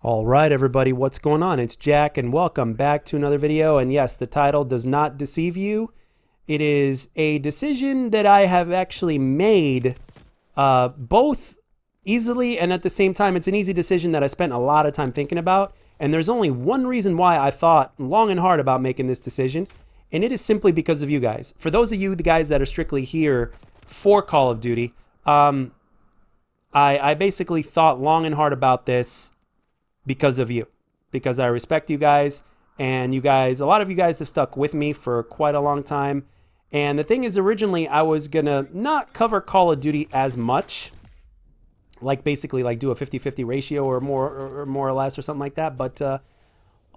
All right, everybody, what's going on? It's Jack, and welcome back to another video. And yes, the title does not deceive you. It is a decision that I have actually made both easily and at the same time. It's an easy decision that I spent a lot of time thinking about. And there's only one reason why I thought long and hard about making this decision, and it is simply because of you guys. For those of you, the guys that are strictly here for Call of Duty, I basically thought long and hard about this because of you, because I respect you guys, and you guys, a lot of you guys have stuck with me for quite a long time. And the thing is, originally I was gonna not cover Call of Duty as much, like basically like do a 50-50 ratio or more or less or something like that. But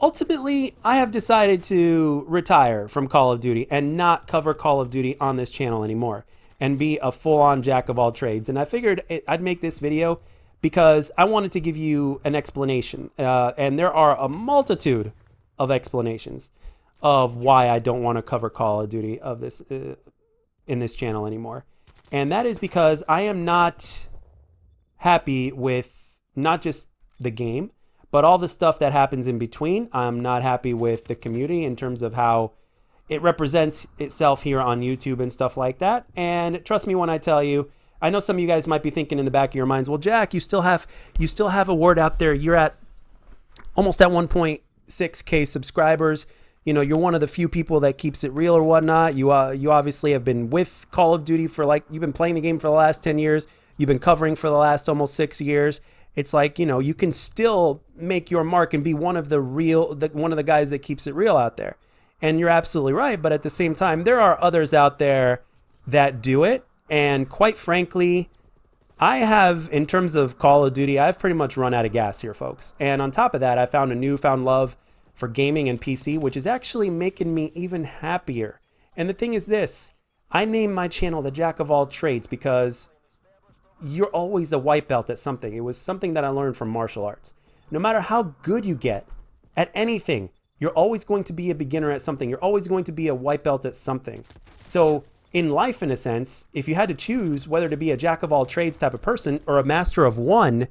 ultimately I have decided to retire from Call of Duty and not cover Call of Duty on this channel anymore and be a full-on jack of all trades. And I figured I'd make this video because I wanted to give you an explanation. And there are a multitude of explanations of why I don't want to cover Call of Duty of this in this channel anymore. And that is because I am not happy with not just the game, but all the stuff that happens in between. I'm not happy with the community in terms of how it represents itself here on YouTube and stuff like that. And trust me when I tell you, I know some of you guys might be thinking in the back of your minds, well, Jack, you still have a word out there. You're at almost at 1.6K subscribers. You know, you're one of the few people that keeps it real or whatnot. You obviously have been with Call of Duty for you've been playing the game for the last 10 years. You've been covering for the last almost 6 years. It's like, you know, you can still make your mark and be one of the guys that keeps it real out there. And you're absolutely right. But at the same time, there are others out there that do it. And quite frankly, I have, in terms of Call of Duty, I've pretty much run out of gas here, folks. And on top of that, I found a newfound love for gaming and PC, which is actually making me even happier. And the thing is this, I named my channel The Jack of All Trades because you're always a white belt at something. It was something that I learned from martial arts. No matter how good you get at anything, you're always going to be a beginner at something. You're always going to be a white belt at something. So in life, in a sense, if you had to choose whether to be a jack of all trades type of person or a master of one,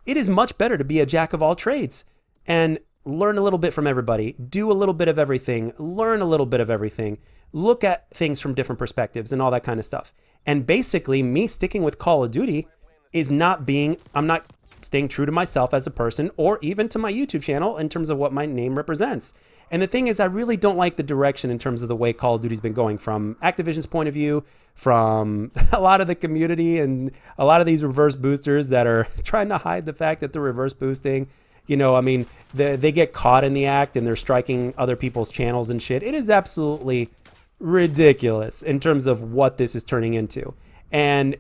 it is much better to be a jack of all trades and learn a little bit from everybody, do a little bit of everything, learn a little bit of everything, look at things from different perspectives and all that kind of stuff. And basically me sticking with Call of Duty is I'm not staying true to myself as a person or even to my YouTube channel in terms of what my name represents. And the thing is, I really don't like the direction in terms of the way Call of Duty's been going from Activision's point of view, from a lot of the community and a lot of these reverse boosters that are trying to hide the fact that they're reverse boosting. You know, I mean, they get caught in the act and they're striking other people's channels and shit. It is absolutely ridiculous in terms of what this is turning into. And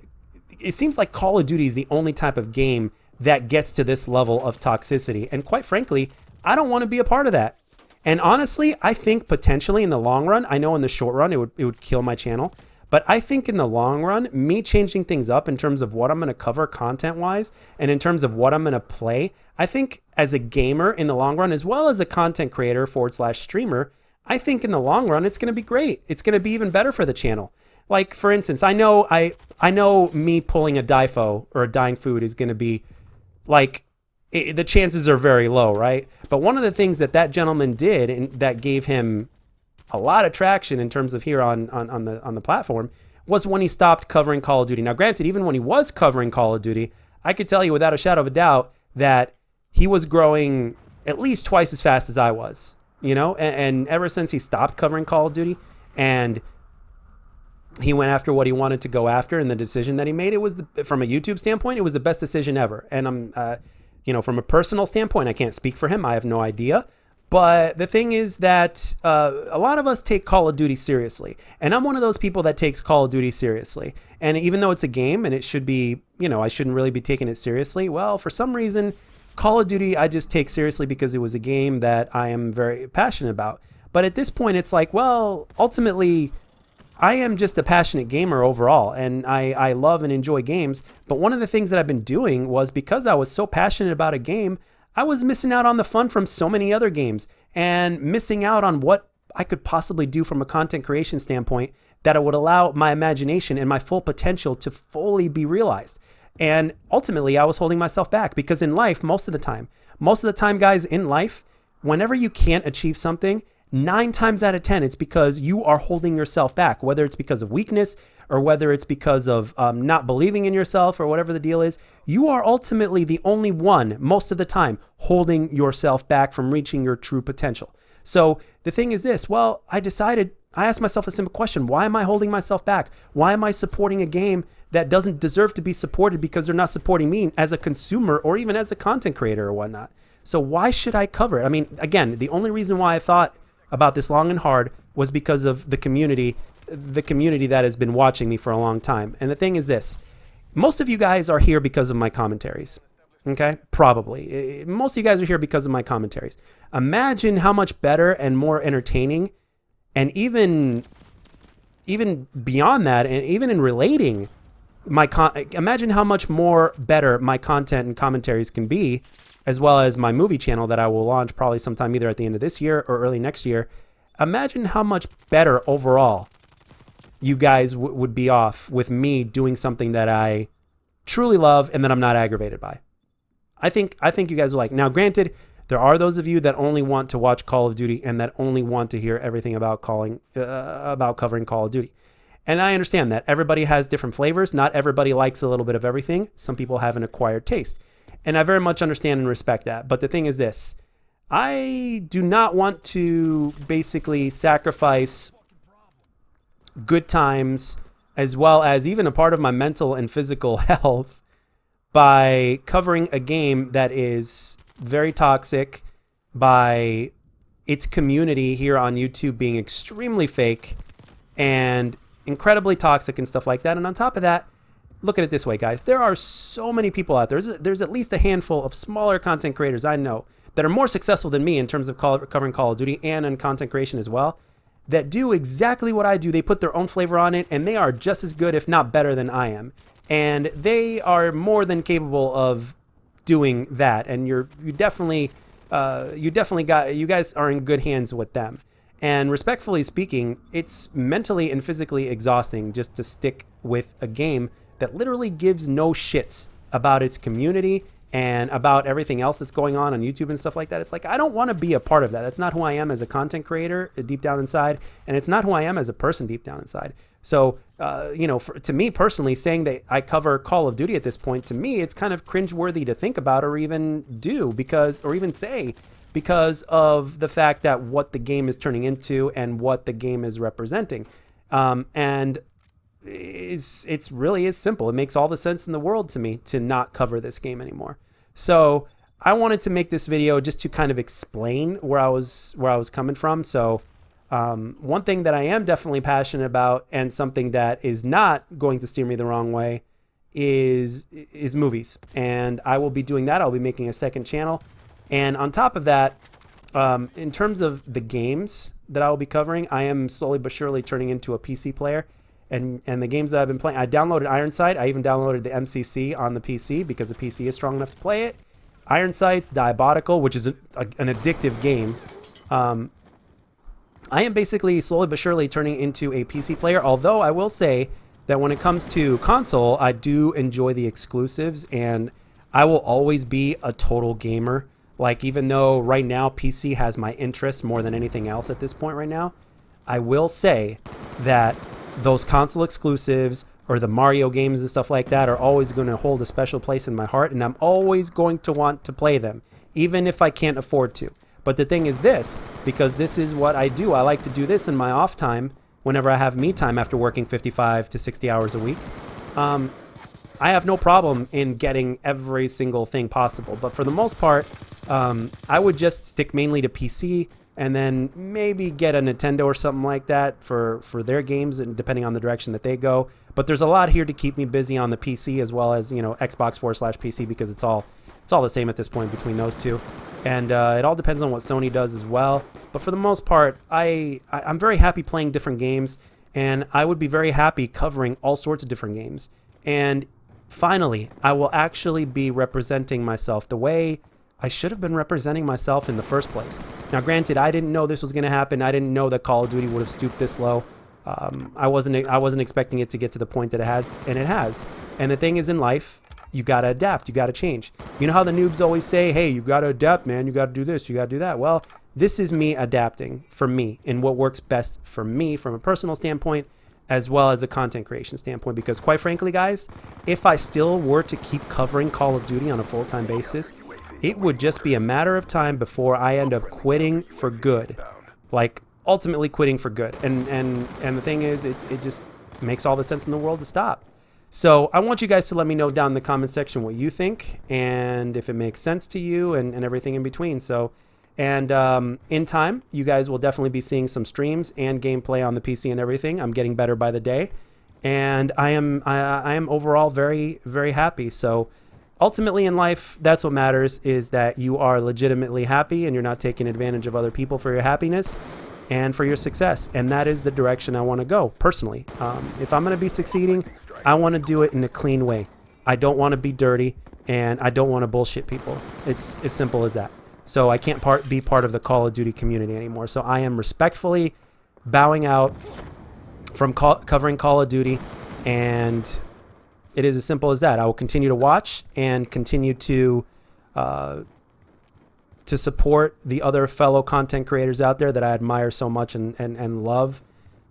it seems like Call of Duty is the only type of game that gets to this level of toxicity. And quite frankly, I don't want to be a part of that. And honestly, I think potentially in the long run, I know in the short run it would kill my channel, but I think in the long run, me changing things up in terms of what I'm going to cover content-wise and in terms of what I'm going to play, I think as a gamer in the long run, as well as a content creator / streamer, I think in the long run, it's going to be great. It's going to be even better for the channel. Like, for instance, I know me pulling a DIFO or a dying food is going to be like, the chances are very low, right? But one of the things that gentleman did and that gave him a lot of traction in terms of here on the platform was when he stopped covering Call of Duty. Now, granted, even when he was covering Call of Duty, I could tell you without a shadow of a doubt that he was growing at least twice as fast as I was, you know? And ever since he stopped covering Call of Duty and he went after what he wanted to go after and the decision that he made, it was, from a YouTube standpoint, it was the best decision ever. And I'm, you know, from a personal standpoint, I can't speak for him. I have no idea. But the thing is that a lot of us take Call of Duty seriously. And I'm one of those people that takes Call of Duty seriously. And even though it's a game and it should be, you know, I shouldn't really be taking it seriously. Well, for some reason, Call of Duty I just take seriously because it was a game that I am very passionate about. But at this point, it's like, well, ultimately, I am just a passionate gamer overall, and I love and enjoy games. But one of the things that I've been doing was, because I was so passionate about a game, I was missing out on the fun from so many other games and missing out on what I could possibly do from a content creation standpoint that would allow my imagination and my full potential to fully be realized. And ultimately, I was holding myself back because in life, most of the time, Most of the time, guys, in life, whenever you can't achieve something, 9 times out of 10, it's because you are holding yourself back, whether it's because of weakness or whether it's because of not believing in yourself or whatever the deal is. You are ultimately the only one, most of the time, holding yourself back from reaching your true potential. So the thing is this, well, I asked myself a simple question. Why am I holding myself back? Why am I supporting a game that doesn't deserve to be supported because they're not supporting me as a consumer or even as a content creator or whatnot? So why should I cover it? I mean, again, the only reason why I thought about this long and hard was because of the community that has been watching me for a long time. And the thing is this, most of you guys are here because of my commentaries. Okay? Probably. Most of you guys are here because of my commentaries. Imagine how much better and more entertaining, and even beyond that, and even in relating imagine how much more better my content and commentaries can be, as well as my movie channel that I will launch probably sometime either at the end of this year or early next year. Imagine how much better overall you guys would be off with me doing something that I truly love and that I'm not aggravated by. I think you guys will like. Now, granted, there are those of you that only want to watch Call of Duty and that only want to hear everything about covering Call of Duty. And I understand that everybody has different flavors. Not everybody likes a little bit of everything. Some people have an acquired taste. And I very much understand and respect that. But the thing is this, I do not want to basically sacrifice good times as well as even a part of my mental and physical health by covering a game that is very toxic, by its community here on YouTube being extremely fake and incredibly toxic and stuff like that. And on top of that, look at it this way, guys. There are so many people out there. There's at least a handful of smaller content creators I know that are more successful than me in terms of covering Call of Duty and in content creation as well, that do exactly what I do. They put their own flavor on it, and they are just as good, if not better, than I am. And they are more than capable of doing that. And you guys are in good hands with them. And respectfully speaking, it's mentally and physically exhausting just to stick with a game that literally gives no shits about its community and about everything else that's going on YouTube and stuff like that. It's like, I don't want to be a part of that. That's not who I am as a content creator deep down inside. And it's not who I am as a person deep down inside. So, to me personally, saying that I cover Call of Duty at this point, to me, it's kind of cringeworthy to think about or even do because of the fact that what the game is turning into and what the game is representing. And it's really is simple. It makes all the sense in the world to me to not cover this game anymore. So I wanted to make this video just to kind of explain where I was coming from. So one thing that I am definitely passionate about and something that is not going to steer me the wrong way is movies. And I will be doing that. I'll be making a second channel. And on top of that, in terms of the games that I will be covering, I am slowly but surely turning into a PC player. And the games that I've been playing, I downloaded Ironsight. I even downloaded the MCC on the PC because the PC is strong enough to play it. Ironsight's Diabolical, which is an addictive game. I am basically slowly but surely turning into a PC player, although I will say that when it comes to console, I do enjoy the exclusives, and I will always be a total gamer. Like, even though right now PC has my interest more than anything else at this point right now, I will say that those console exclusives or the Mario games and stuff like that are always going to hold a special place in my heart, and I'm always going to want to play them, even if I can't afford to. But the thing is this, because this is what I do. I like to do this in my off time whenever I have me time after working 55 to 60 hours a week. I have no problem in getting every single thing possible. But for the most part, I would just stick mainly to PC and then maybe get a Nintendo or something like that for their games, and depending on the direction that they go. But there's a lot here to keep me busy on the PC as well as, Xbox 4/PC, because it's all the same at this point between those two. And it all depends on what Sony does as well. But for the most part, I'm very happy playing different games, and I would be very happy covering all sorts of different games. And finally, I will actually be representing myself the way I should have been representing myself in the first place. Now, granted, I didn't know this was going to happen. I didn't know that Call of Duty would have stooped this low. I wasn't expecting it to get to the point that it has, and it has. And the thing is, in life, you got to adapt. You got to change. You know how the noobs always say, hey, you got to adapt, man. You got to do this. You got to do that. Well, this is me adapting for me and what works best for me from a personal standpoint, as well as a content creation standpoint. Because quite frankly, guys, if I still were to keep covering Call of Duty on a full-time basis, it would just be a matter of time before I end up quitting for good. Like, ultimately quitting for good. And the thing is, it just makes all the sense in the world to stop. So I want you guys to let me know down in the comment section what you think and if it makes sense to you and everything in between. So, and in time, you guys will definitely be seeing some streams and gameplay on the PC and everything. I'm getting better by the day, and I am overall very, very happy. So ultimately in life, that's what matters, is that you are legitimately happy and you're not taking advantage of other people for your happiness and for your success. And that is the direction I want to go personally. If I'm going to be succeeding, I want to do it in a clean way. I don't want to be dirty, and I don't want to bullshit people. It's as simple as that. So I can't be part of the Call of Duty community anymore. So I am respectfully bowing out from covering Call of Duty, and it is as simple as that. I will continue to watch and continue to support the other fellow content creators out there that I admire so much and love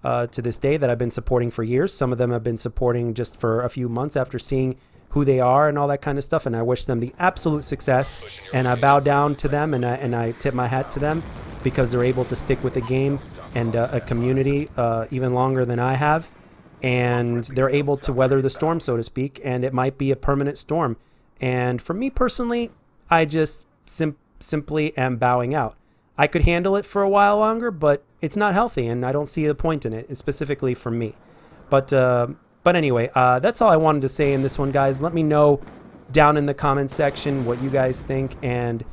to this day, that I've been supporting for years. Some of them have been supporting just for a few months after seeing who they are and all that kind of stuff, and I wish them the absolute success, and I bow down to them, and I tip my hat to them, because they're able to stick with the game and a community even longer than I have, and they're able to weather the storm, so to speak, and it might be a permanent storm. And for me personally, I just simply am bowing out. I could handle it for a while longer, but it's not healthy, and I don't see the point in it, specifically for me. But anyway, that's all I wanted to say in this one, guys. Let me know down in the comment section what you guys think. And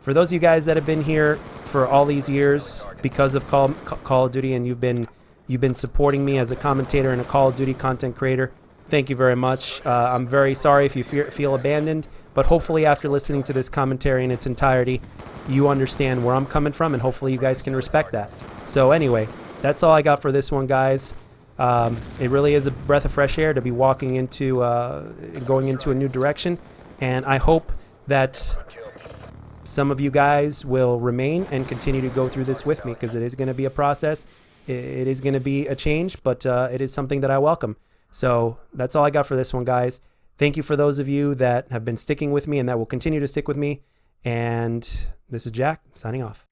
for those of you guys that have been here for all these years because of Call of Duty, and you've been supporting me as a commentator and a Call of Duty content creator, thank you very much. I'm very sorry if you feel abandoned, but hopefully after listening to this commentary in its entirety, you understand where I'm coming from, and hopefully you guys can respect that. So anyway, that's all I got for this one, guys. It really is a breath of fresh air to be walking into, going into a new direction. And I hope that some of you guys will remain and continue to go through this with me, because it is going to be a process. It is going to be a change, but it is something that I welcome. So that's all I got for this one, guys. Thank you for those of you that have been sticking with me and that will continue to stick with me. And this is Jack signing off.